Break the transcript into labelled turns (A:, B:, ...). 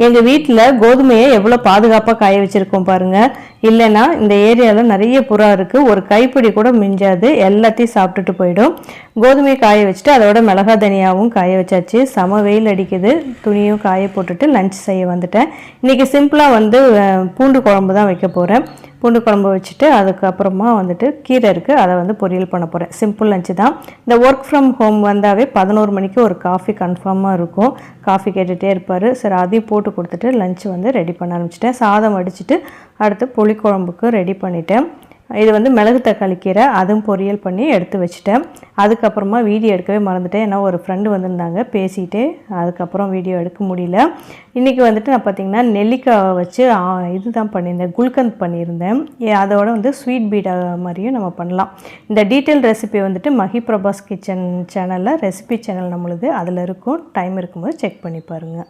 A: எங்கள் வீட்டில் கோதுமையை எவ்வளோ பாதுகாப்பாக காய வச்சுருக்கோம் பாருங்கள். இல்லைன்னா இந்த ஏரியாவில் நிறைய புறா இருக்குது, ஒரு கைப்பிடி கூட மிஞ்சாது, எல்லாத்தையும் சாப்பிட்டுட்டு போயிடும். கோதுமையை காய வச்சுட்டு அதோட மிளகா தனியாகவும் காய வச்சாச்சு. செம வெயில் அடிக்குது, துணியும் காய போட்டுட்டு லஞ்ச் செய்ய வந்துட்டேன். இன்றைக்கி சிம்பிளாக பூண்டு குழம்பு தான் வைக்க போகிறேன். பூண்டு குழம்பு வச்சுட்டு அதுக்கப்புறமா கீரை இருக்குது, அதை பொரியல் பண்ண போகிறேன். சிம்பிள் லஞ்சு தான். இந்த ஒர்க் ஃப்ரம் ஹோம் வந்தாவே 11 மணிக்கு ஒரு காஃபி கன்ஃபார்மாக இருக்கும். காஃபி கேட்டுகிட்டே இருப்பார். சரி, அதையும் போட்டு கொடுத்துட்டு லஞ்சு ரெடி பண்ண ஆரம்பிச்சிட்டேன். சாதம் வடிச்சிட்டு அடுத்து புளிக்குழம்புக்கு ரெடி பண்ணிட்டேன். இது மிளகு தக்காளி கீரை, அதுவும் பொரியல் பண்ணி எடுத்து வச்சுட்டேன். அதுக்கப்புறமா வீடியோ எடுக்கவே மறந்துட்டேன். ஏன்னா ஒரு ஃப்ரெண்டு வந்திருந்தாங்க, பேசிகிட்டே அதுக்கப்புறம் வீடியோ எடுக்க முடியல. இன்றைக்கி நான் பார்த்திங்கன்னா நெல்லிக்காய் வச்சு இது தான் பண்ணியிருந்தேன், குல்கந்த் பண்ணியிருந்தேன். அதோட ஸ்வீட் பீடா மாதிரியும் நம்ம பண்ணலாம். இந்த detail recipe Mahi Prabhas kitchen சேனலில் ரெசிபி சேனல் நம்மளுது, அதில் இருக்கும். டைம் இருக்கும்போது செக் பண்ணி பாருங்கள்.